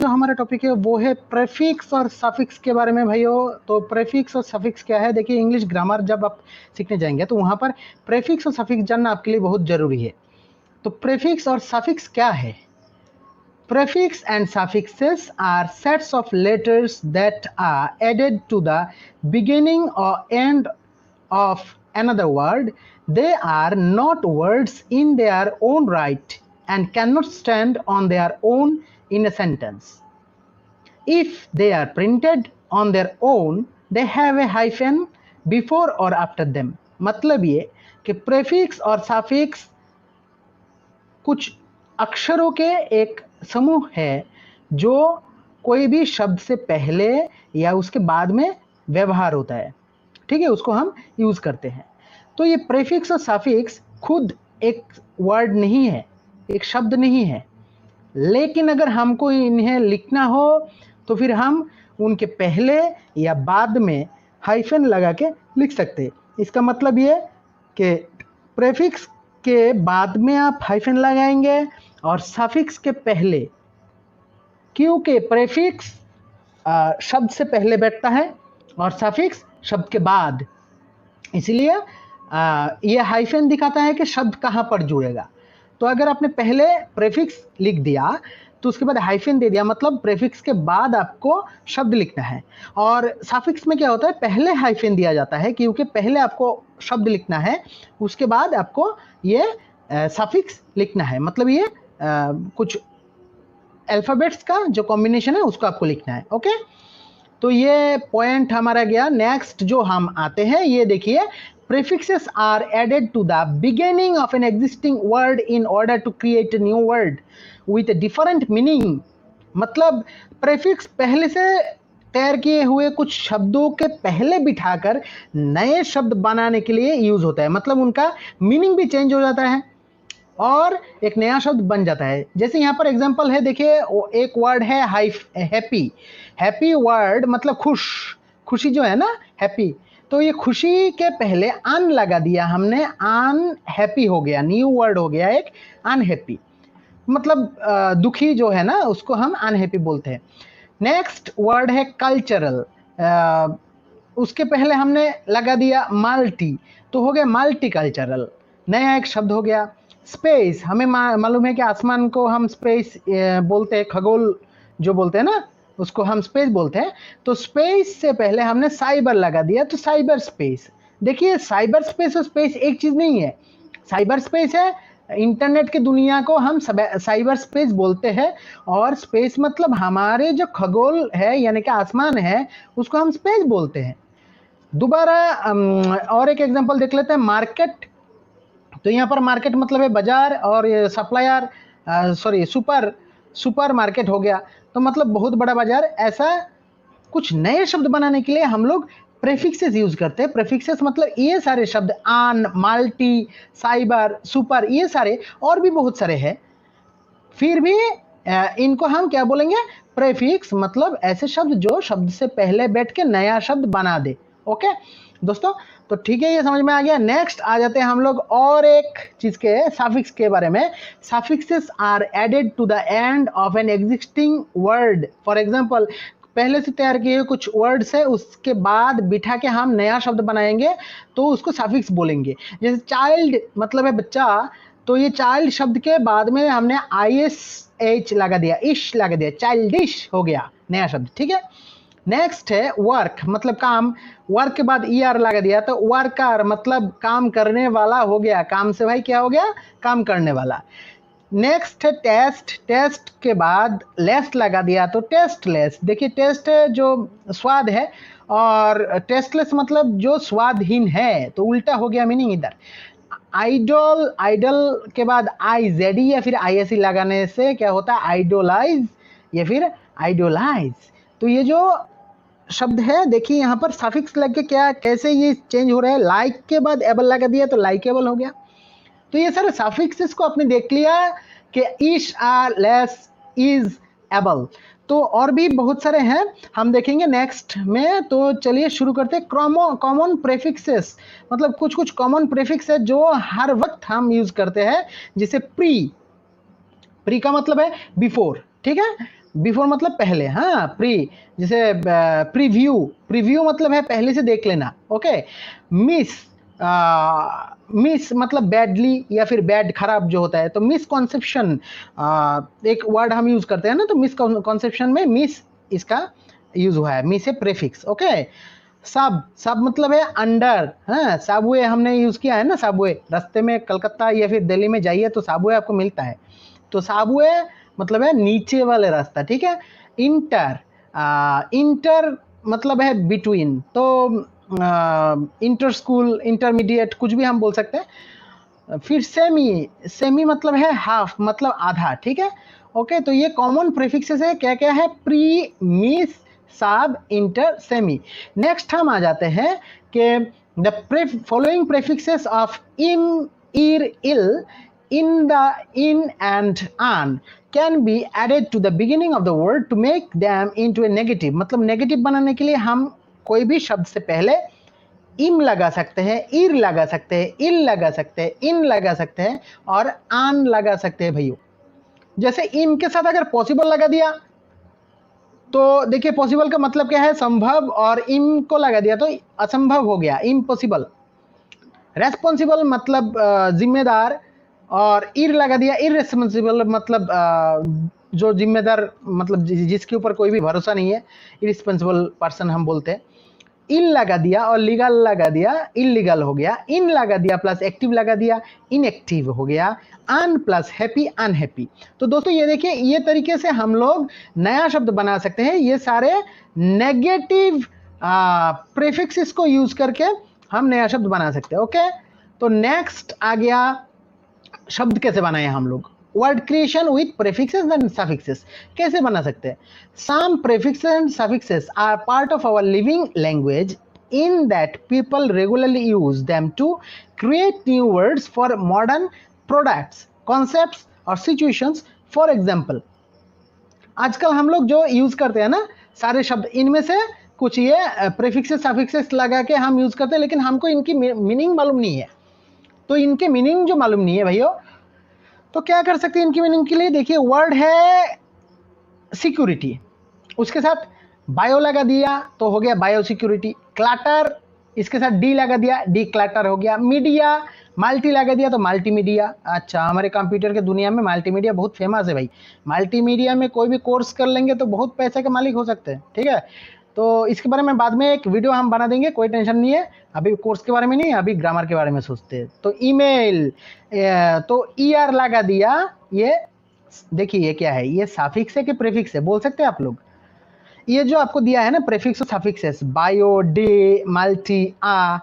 जो हमारा टॉपिक है वो है प्रेफिक्स और सफिक्स के बारे में भाइयों। तो प्रेफिक्स और सफिक्स क्या है, देखिए इंग्लिश ग्रामर जब आप सीखने जाएंगे तो वहाँ पर प्रेफिक्स और सफिक्स जानना आपके लिए बहुत ज़रूरी है। तो प्रेफिक्स और सफिक्स क्या है? Prefix and suffixes are sets of letters that are added to the beginning or end of another word. They are not words in their own right and cannot stand on their own in a sentence. If they are printed on their own, they have a hyphen before or after them. मतलब ये कि prefix और suffix कुछ अक्षरों के एक समूह है जो कोई भी शब्द से पहले या उसके बाद में व्यवहार होता है, ठीक है, उसको हम यूज करते हैं। तो ये प्रीफिक्स और सफिक्स खुद एक वर्ड नहीं है, एक शब्द नहीं है, लेकिन अगर हमको इन्हें लिखना हो तो फिर हम उनके पहले या बाद में हाइफन लगा के लिख सकते हैं। इसका मतलब ये कि प्रीफिक्स के बाद में आप हाइफन लगाएंगे और सफिक्स के पहले, क्योंकि प्रीफिक्स शब्द से पहले बैठता है और सफिक्स शब्द के बाद, इसलिए ये हाइफन दिखाता है कि शब्द कहाँ पर जुड़ेगा। तो अगर आपने पहले प्रीफिक्स लिख दिया तो उसके बाद हाइफन दे दिया, मतलब प्रीफिक्स के बाद आपको शब्द लिखना है। और सफिक्स में क्या होता है, पहले हाइफन दिया जाता है क्योंकि पहले आपको शब्द लिखना है, उसके बाद आपको ये सफिक्स लिखना है, मतलब ये कुछ अल्फाबेट्स का जो कॉम्बिनेशन है उसको आपको लिखना है। ओके, तो ये पॉइंट हमारा गया। नेक्स्ट जो हम आते हैं, ये देखिए, prefixes are added to the beginning of an existing word in order to create a new word with a different meaning। मतलब प्रेफिक्स पहले से तैयार किए हुए कुछ शब्दों के पहले बिठाकर नए शब्द बनाने के लिए यूज होता है, मतलब उनका मीनिंग भी चेंज हो जाता है और एक नया शब्द बन जाता है। जैसे यहाँ पर एग्जांपल है, देखिए एक वर्ड है हैप्पी। हैप्पी वर्ड मतलब खुश, खुशी जो है ना, हैप्पी। तो ये खुशी के पहले अन लगा दिया हमने, अन हैप्पी हो गया, न्यू वर्ड हो गया एक अनहैप्पी, मतलब दुखी जो है ना उसको हम अनहैप्पी बोलते हैं। नेक्स्ट वर्ड है कल्चरल, उसके पहले हमने लगा दिया मल्टी, तो हो गया मल्टी कल्चरल, नया एक शब्द हो गया। स्पेस, हमें मालूम है कि आसमान को हम स्पेस बोलते हैं, खगोल जो बोलते हैं ना उसको हम स्पेस बोलते हैं। तो स्पेस से पहले हमने साइबर लगा दिया, तो साइबर स्पेस। देखिए साइबर स्पेस और स्पेस एक चीज नहीं है। साइबर स्पेस है इंटरनेट की दुनिया को हम साइबर स्पेस बोलते हैं, और स्पेस मतलब हमारे जो खगोल है यानी कि आसमान है उसको हम स्पेस बोलते हैं। दोबारा और एक एग्जांपल देख लेते हैं, मार्केट। तो यहाँ पर मार्केट मतलब है बाजार, और ये सप्लायर सुपर मार्केट हो गया, तो मतलब बहुत बड़ा बाजार। ऐसा कुछ नए शब्द बनाने के लिए हम लोग प्रेफिक्सेस यूज करते हैं। प्रेफिक्सेस मतलब ये सारे शब्द, आन, मल्टी, साइबर, सुपर, ये सारे और भी बहुत सारे हैं, फिर भी इनको हम क्या बोलेंगे, प्रेफिक्स, मतलब ऐसे शब्द जो शब्द से पहले बैठ के नया शब्द बना दे। ओके दोस्तों, तो ठीक है, ये समझ में आ गया। नेक्स्ट आ जाते हैं हम लोग और एक चीज के, सफिक्स के बारे में। Suffixes are added to the end of an existing word. For example, पहले से तैयार किए हुए कुछ वर्ड्स है, उसके बाद बिठा के हम नया शब्द बनाएंगे तो उसको सफिक्स बोलेंगे। जैसे चाइल्ड मतलब है बच्चा, तो ये चाइल्ड शब्द के बाद में हमने ISH लगा दिया, इश लगा दिया, चाइल्डिश हो गया नया शब्द, ठीक है। नेक्स्ट है वर्क, मतलब काम। वर्क के बाद ER लगा दिया, तो वर्कर मतलब काम करने वाला हो गया, काम से भाई क्या हो गया, काम करने वाला। नेक्स्ट है टेस्ट, टेस्ट के बाद लेस लगा दिया तो टेस्टलेस। देखिए टेस्ट जो स्वाद है, और टेस्टलेस मतलब जो स्वादहीन है, तो उल्टा हो गया मीनिंग इधर। आइडल, आइडल के बाद IZD या फिर ISE लगाने से क्या होता है, आइडोलाइज या फिर आइडोलाइज। तो ये जो शब्द है, देखिए यहाँ पर सफिक्स लग के क्या कैसे ये चेंज हो रहा है। लाइक के बाद एबल लगा दिया तो लाइकेबल हो गया। तो ये सारे सफिक्सेस को आपने देख लिया कि इश, आर, लेस, इज, एबल। तो और भी बहुत सारे हैं, हम देखेंगे नेक्स्ट में। तो चलिए शुरू करते हैं। कॉमन प्रेफिक्सेस, मतलब कुछ कुछ कॉमन प्रेफिक्स है जो हर वक्त हम यूज करते हैं, जैसे प्री। प्री का मतलब है बिफोर, ठीक है। बिफोर मतलब पहले, हाँ, प्री, जैसे प्रीव्यू, प्रीव्यू मतलब है पहले से देख लेना, ओके। मिस, मिस मतलब बैडली या फिर बैड, खराब जो होता है, तो मिसकॉन्सेप्शन एक वर्ड हम यूज करते हैं ना, तो मिसकॉन्सेप्शन में मिस इसका यूज हुआ है, मिस है प्रेफिक्स, ओके। सब, सब मतलब है अंडर, हाँ, सबवे हमने यूज किया है ना, सबवे, रास्ते में कलकत्ता या फिर दिल्ली में जाइए तो सबवे आपको मिलता है, तो सबवे मतलब है नीचे वाले रास्ता, ठीक है। इंटर, इंटर मतलब है बिटवीन, तो इंटर स्कूल, इंटरमीडिएट, कुछ भी हम बोल सकते हैं। फिर सेमी, सेमी मतलब है हाफ, मतलब आधा, ठीक है, ओके। तो ये कॉमन प्रीफिक्सेस है, क्या क्या है, प्री, मिस, सब, इंटर, सेमी। नेक्स्ट हम आ जाते हैं कि द फॉलोइंग प्रीफिक्सेस ऑफ इन, ईर, इल, in the, in and an can be added to the beginning of the word to make them into a negative, मतलब नेगेटिव बनाने के लिए हम कोई भी शब्द से पहले इम लगा सकते हैं, इर लगा सकते हैं, इल लगा सकते हैं, इन लगा सकते हैं और आन लगा सकते हैं भैया। जैसे इन के साथ अगर पॉसिबल लगा दिया तो देखिए पॉसिबल का मतलब क्या है, संभव, और इम को लगा दिया तो असंभव हो गया, इम्पॉसिबल। रेस्पॉन्सिबल मतलब जिम्मेदार, और इर लगा दिया, इररेस्पॉन्सिबल मतलब जो जिम्मेदार, मतलब जिसके ऊपर कोई भी भरोसा नहीं है, इररेस्पॉन्सिबल पर्सन हम बोलते हैं। इल लगा दिया और लीगल लगा दिया, इलीगल हो गया। इन लगा दिया प्लस एक्टिव लगा दिया, इनएक्टिव हो गया। अन प्लस हैप्पी, अनहैप्पी। तो दोस्तों ये देखिए, ये तरीके से हम लोग नया शब्द बना सकते हैं, ये सारे नेगेटिव प्रीफिक्सेस को यूज करके हम नया शब्द बना सकते हैं, ओके। तो नेक्स्ट आ गया शब्द कैसे बनाए हम लोग, word creation with prefixes and suffixes कैसे बना सकते हैं। Some prefixes and suffixes are part of our living language in that people regularly use them to create new words for modern products, concepts or situations. For example, आजकल हम लोग जो use करते हैं ना सारे शब्द, इनमें से कुछ ये प्रीफिक्सेस सफिक्सेस लगा के हम यूज करते हैं, लेकिन हमको इनकी मीनिंग मालूम नहीं है। तो इनके मीनिंग जो मालूम नहीं है भैया, तो क्या कर सकते हैं इनकी मीनिंग के लिए, देखिए वर्ड है सिक्योरिटी, उसके साथ बायो लगा दिया तो हो गया बायो सिक्योरिटी। क्लटर, इसके साथ डी लगा दिया, डी क्लटर हो गया। मीडिया, मल्टी लगा दिया तो मल्टीमीडिया। अच्छा, हमारे कंप्यूटर के दुनिया में मल्टीमीडिया बहुत फेमस है भाई, मल्टीमीडिया में कोई भी कोर्स कर लेंगे तो बहुत पैसे के मालिक हो सकते हैं, ठीक है। तो इसके बारे में बाद में एक वीडियो हम बना देंगे, कोई टेंशन नहीं है, अभी कोर्स के बारे में नहीं, अभी ग्रामर के बारे में सोचते हैं। तो ईमेल, तो ईआर लगा दिया, ये देखिए ये क्या है, ये सफिक्स है कि प्रीफिक्स है, बोल सकते हैं आप लोग। ये जो आपको दिया है ना प्रीफिक्स और सफिक्सेस, बायो, डे, मल्टी, आ,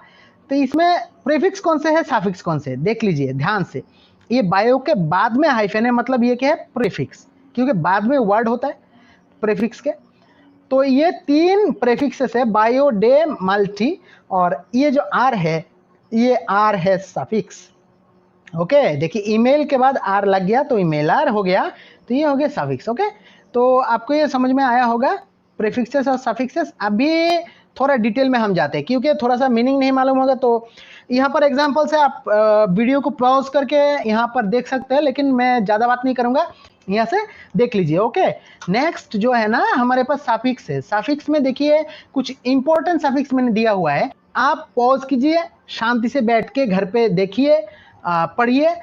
तो इसमें प्रीफिक्स कौन से है, सफिक्स कौन से है, देख लीजिए ध्यान से। ये बायो के बाद में हाइफन है, मतलब ये क्या है, प्रीफिक्स, क्योंकि बाद में वर्ड होता है प्रीफिक्स के। तो ये तीन प्रीफिक्सेस है, बायो, डे, मल्टी, और ये जो आर है, ये आर है सफिक्स, ओके। देखिए ईमेल के बाद आर लग गया तो ईमेलर हो गया, तो ये हो गया सफिक्स, ओके। तो आपको ये समझ में आया होगा प्रीफिक्सेस और सफिक्सेस। अभी थोड़ा डिटेल में हम जाते हैं, क्योंकि थोड़ा सा मीनिंग नहीं मालूम होगा तो यहाँ पर एग्जांपल से आप वीडियो को पॉज करके यहाँ पर देख सकते हैं, लेकिन मैं ज़्यादा बात नहीं करूँगा, यहाँ से देख लीजिए, ओके। नेक्स्ट जो है ना हमारे पास सफिक्स है। सफिक्स में देखिए कुछ इंपॉर्टेंट सफिक्स मैंने दिया हुआ है, आप पॉज कीजिए, शांति से बैठ के घर पे देखिए, पढ़िए,